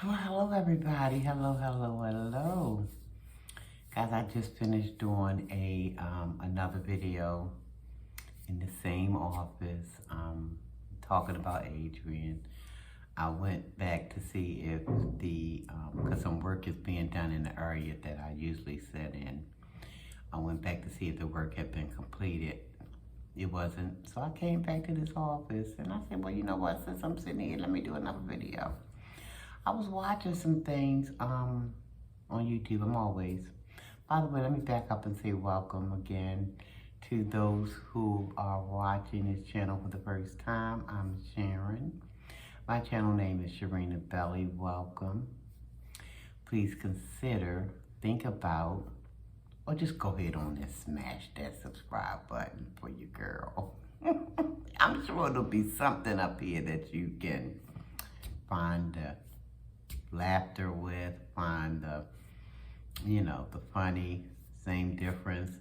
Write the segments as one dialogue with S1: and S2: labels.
S1: Well, hello everybody. Hello. Guys, I just finished doing another video in the same office, talking about Adrian. I went back to see if because some work is being done in the area that I usually sit in. I went back to see if the work had been completed. It wasn't, so I came back to this office and I said, well, you know what, since I'm sitting here, let me do another video. I was watching some things on YouTube. By the way, let me back up and say welcome again to those who are watching this channel for the first time. I'm Sharon. My channel name is Sharina Belly. Welcome. Please consider, think about, or just go ahead on and smash that subscribe button for your girl. I'm sure there'll be something up here that you can find laughter with, find the funny, same difference.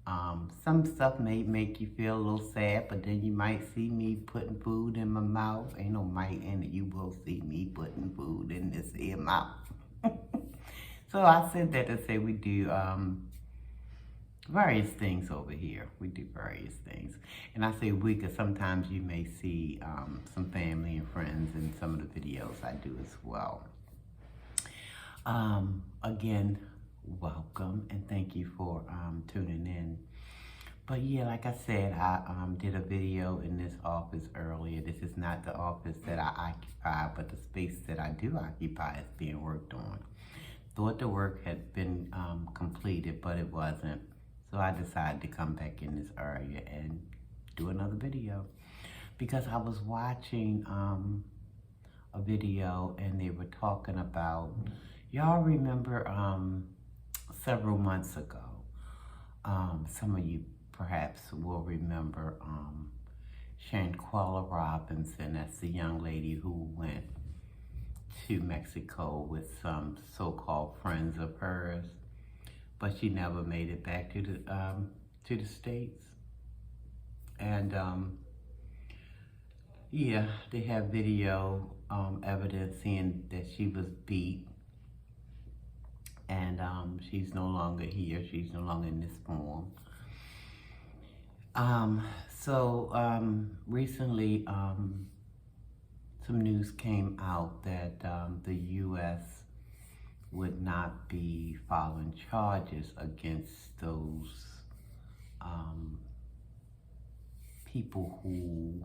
S1: Some stuff may make you feel a little sad, but then you might see me putting food in my mouth. Ain't no might in it, you will see me putting food in this here mouth. So I said that to say we do various things over here. We do various things. And I say we because sometimes you may see some family and friends in some of the videos I do as well. Again, welcome and thank you for tuning in. But yeah, like I said, I did a video in this office earlier. This is not the office that I occupy, but the space that I do occupy is being worked on. Thought the work had been completed, but it wasn't. So I decided to come back in this area and do another video. Because I was watching a video and they were talking about, y'all remember several months ago, some of you perhaps will remember Shanquella Robinson. That's the young lady who went to Mexico with some so-called friends of hers, but she never made it back to the States. And yeah, they have video evidence saying that she was beat, and she's no longer here. She's no longer in this form. Recently, some news came out that the U.S. would not be filing charges against those people who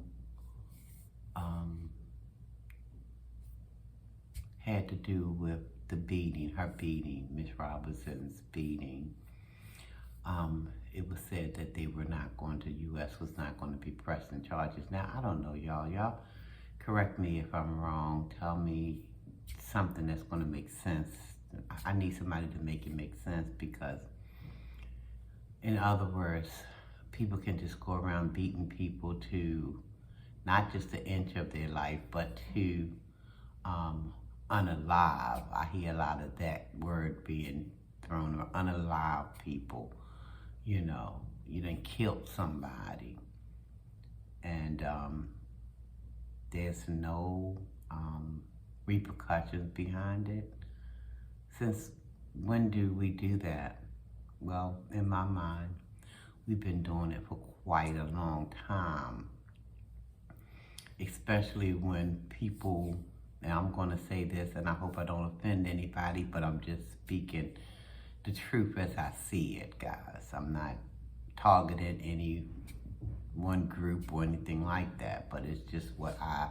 S1: had to do with the beating, her beating, Miss Robinson's beating. It was said that they were not going to, U.S. was not going to be pressing charges. Now, I don't know, y'all. Y'all correct me if I'm wrong. Tell me something that's going to make sense. I need somebody to make it make sense, because, in other words, people can just go around beating people to not just the inch of their life, but to unalive. I hear a lot of that word being thrown around, unalive people. You know, you done killed somebody, and there's no repercussions behind it. Since when do we do that? Well, in my mind, we've been doing it for quite a long time, especially when people, and I'm going to say this, and I hope I don't offend anybody, but I'm just speaking the truth as I see it, guys. I'm not targeting any one group or anything like that, but it's just what I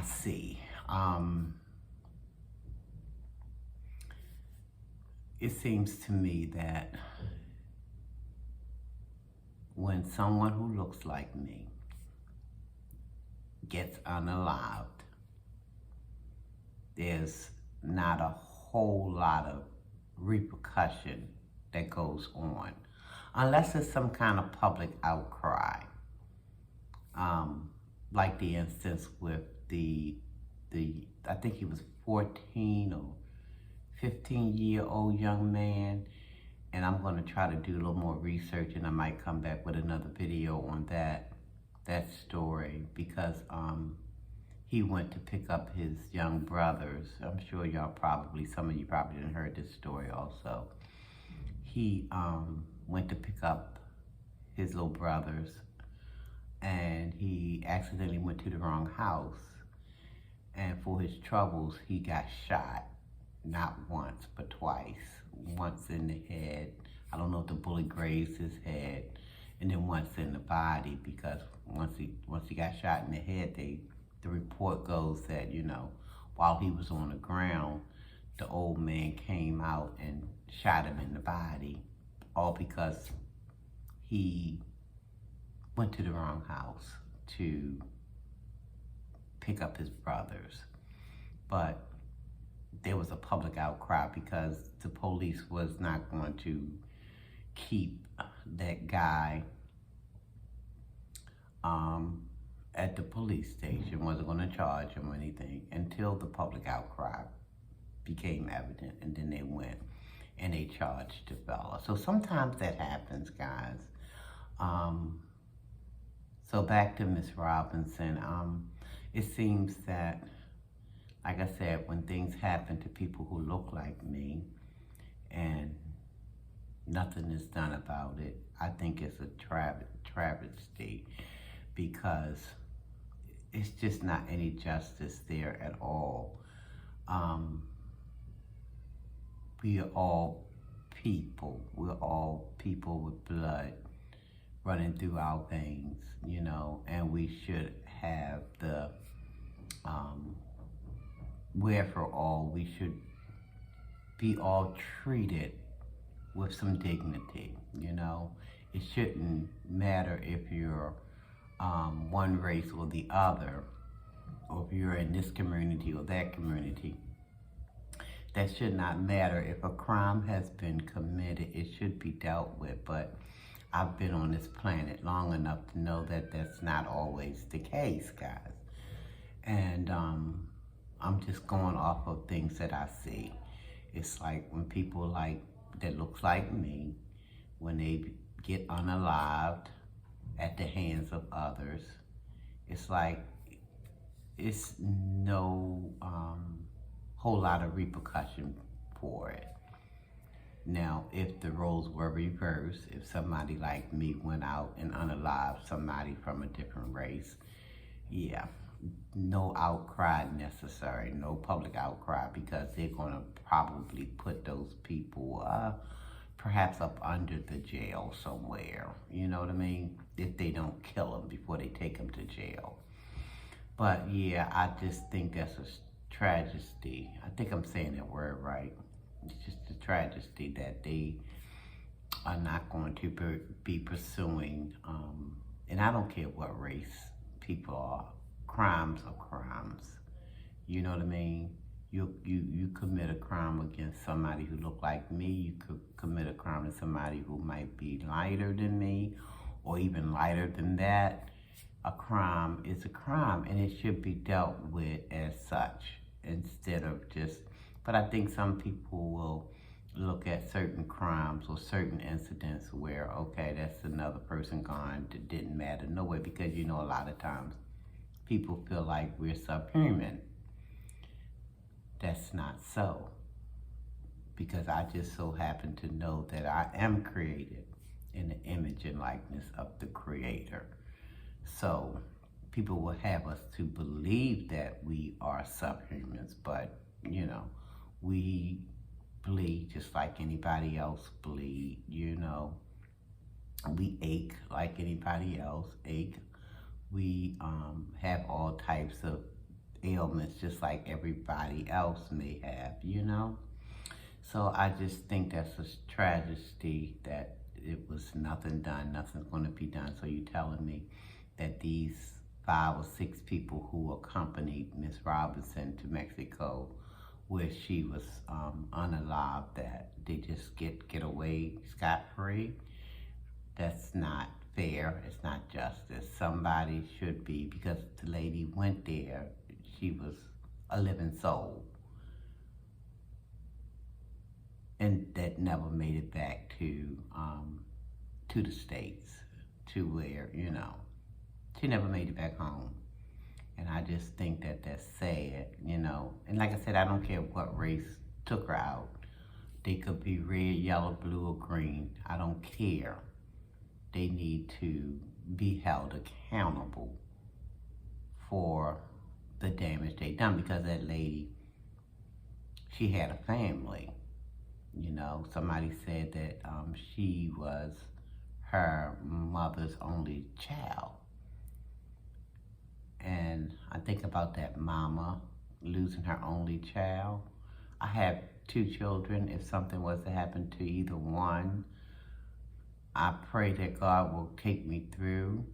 S1: see. It seems to me that when someone who looks like me gets unalived, there's not a whole lot of repercussion that goes on, unless it's some kind of public outcry, like the instance with the I think he was 14 or 15-year-old young man, and I'm going to try to do a little more research, and I might come back with another video on that story, because he went to pick up his young brothers. I'm sure some of you probably didn't heard this story also. He went to pick up his little brothers, and he accidentally went to the wrong house. And for his troubles, he got shot, not once, but twice. Once in the head. I don't know if the bullet grazed his head, and then once in the body, because once he got shot in the head, the report goes that, while he was on the ground, the old man came out and shot him in the body, all because he went to the wrong house to pick up his brothers. But there was a public outcry because the police was not going to keep that guy at the police station, wasn't going to charge him or anything until the public outcry became evident, and then they went and they charged the fella. So sometimes that happens, guys. So back to Miss Robinson. It seems that, like I said, when things happen to people who look like me and nothing is done about it, I think it's a travesty, because it's just not any justice there at all. We are all people. We're all people with blood running through our veins, and we should have the wherefore all, we should be all treated with some dignity, It shouldn't matter if you're one race or the other, or if you're in this community or that community. That should not matter. If a crime has been committed, it should be dealt with. But I've been on this planet long enough to know that that's not always the case, guys. And I'm just going off of things that I see. It's like when people that looks like me, when they get unalived at the hands of others, it's like it's no whole lot of repercussion for it. Now, if the roles were reversed, if somebody like me went out and unalived somebody from a different race, yeah, no outcry necessary, no public outcry, because they're going to probably put those people perhaps up under the jail somewhere, you know what I mean? If they don't kill them before they take them to jail. But yeah, I just think that's a tragedy. I think I'm saying that word right. It's just a tragedy that they are not going to be pursuing, and I don't care what race people are. Crimes are crimes. You know what I mean? You commit a crime against somebody who look like me. You could commit a crime to somebody who might be lighter than me, or even lighter than that. A crime is a crime, and it should be dealt with as such, instead of just, but I think some people will look at certain crimes or certain incidents where, okay, that's another person gone, it didn't matter, no way, because a lot of times people feel like we're subhuman. That's not so, because I just so happen to know that I am created in the image and likeness of the Creator. So people will have us to believe that we are subhumans, but we bleed just like anybody else bleed, We ache like anybody else ache. We have all types of ailments just like everybody else may have, So I just think that's a tragedy that it was nothing done, nothing's going to be done. So you're telling me that these 5 or 6 people who accompanied Miss Robinson to Mexico, where she was unalived, that they just get away scot-free? That's not fair. It's not justice. Somebody should be, because the lady went there, she was a living soul, and that never made it back to the States, to where, she never made it back home. And I just think that that's sad, you know. And like I said, I don't care what race took her out. They could be red, yellow, blue, or green. I don't care. They need to be held accountable for the damage they done, because that lady, she had a family. You know, somebody said that she was her mother's only child. And I think about that mama losing her only child. I have 2 children. If something was to happen to either one, I pray that God will take me through.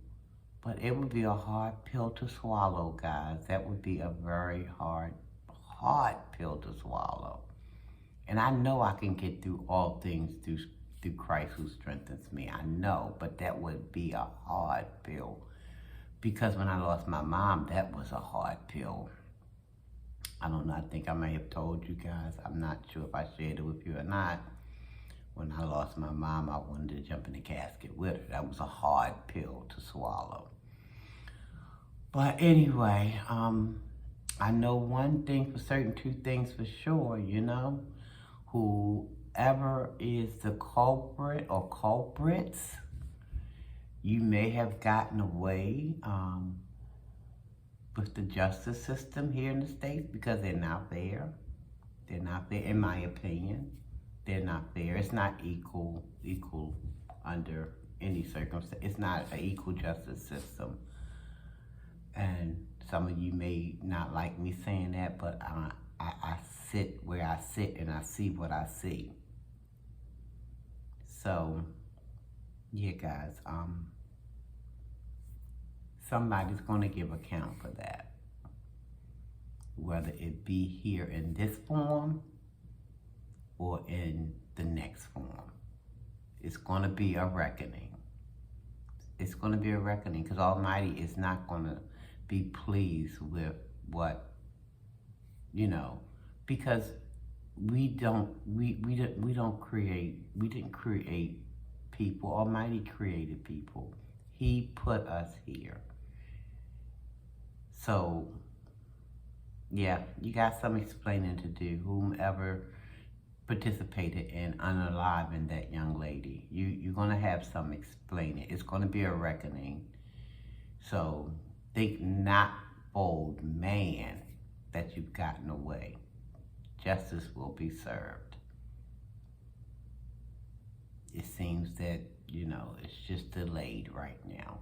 S1: But it would be a hard pill to swallow, guys. That would be a very hard pill to swallow. And I know I can get through all things through Christ who strengthens me. I know, but that would be a hard pill. Because when I lost my mom, that was a hard pill. I don't know, I think I may have told you guys. I'm not sure if I shared it with you or not. When I lost my mom, I wanted to jump in the casket with her. That was a hard pill to swallow. But anyway, I know one thing for certain, 2 things for sure, you know. Whoever is the culprit or culprits, you may have gotten away with the justice system here in the States, because they're not fair. They're not fair, in my opinion. They're not fair. It's not equal under any circumstance. It's not an equal justice system. And some of you may not like me saying that, but I sit where I sit and I see what I see. So, yeah, guys, somebody's going to give account for that. Whether it be here in this form or in the next form. It's going to be a reckoning. It's going to be a reckoning, because Almighty is not going to be pleased with what, you know, because we didn't create people. Almighty created people. He put us here. So, yeah, you got some explaining to do. Whomever participated in unaliving that young lady, you're going to have some explaining. It's going to be a reckoning. So, think not, bold man, that you've gotten away. Justice will be served. It seems that, you know, it's just delayed right now.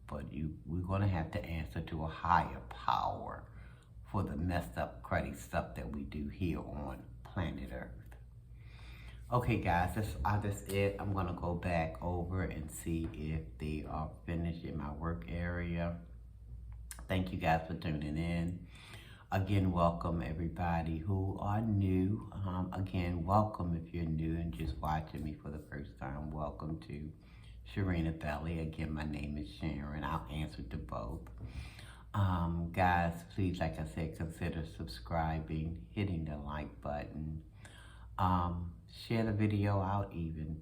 S1: But we're going to have to answer to a higher power for the messed up, cruddy stuff that we do here on planet Earth. Okay, guys, that's it. I'm going to go back over and see if they are finished in my work area. Thank you guys for tuning in. Again, welcome everybody who are new. Again, welcome if you're new and just watching me for the first time. Welcome to Sharina Belly. Again, my name is Sharon. I'll answer to both. Guys, please, like I said, consider subscribing, hitting the like button. Share the video out even.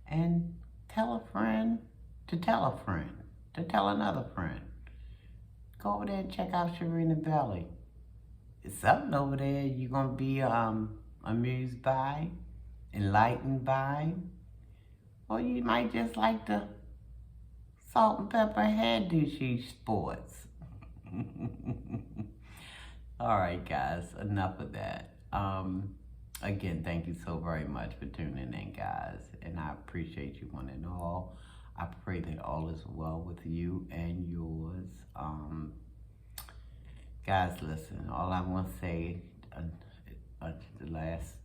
S1: And tell a friend to tell a friend to tell another friend. Go over there and check out Sharina Belly. It's something over there you're going to be amused by, enlightened by, or you might just like the salt and pepper hairdo shoot sports. All right, guys, enough of that. Again, thank you so very much for tuning in, guys, and I appreciate you one and all. I pray that all is well with you and yours. Guys, listen, all I want to say, the last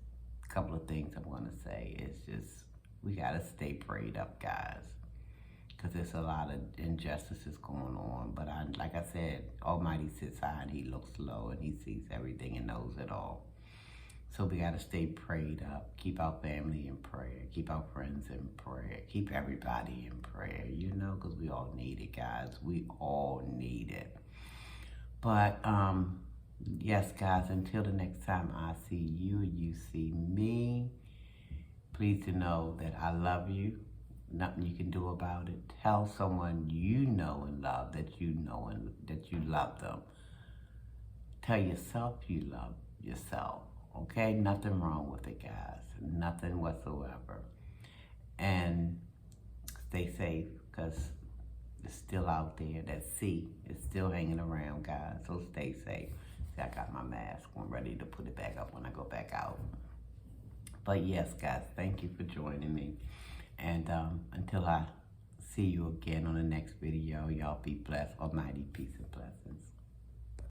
S1: couple of things I want to say is just, we got to stay prayed up, guys, because there's a lot of injustices going on. But like I said, Almighty sits high and He looks low, and He sees everything and knows it all. So we got to stay prayed up, keep our family in prayer, keep our friends in prayer, keep everybody in prayer, you know, because we all need it, guys. We all need it. But, yes, guys, until the next time I see you, you see me, please to know that I love you. Nothing you can do about it. Tell someone you know and love that you know and that you love them. tell yourself you love yourself. Okay? Nothing wrong with it, guys. Nothing whatsoever. And stay safe, because it's still out there. That sea is still hanging around, guys. So stay safe. See, I got my mask. I'm ready to put it back up when I go back out. But yes, guys, thank you for joining me. And until I see you again on the next video, y'all be blessed. Almighty peace and blessings.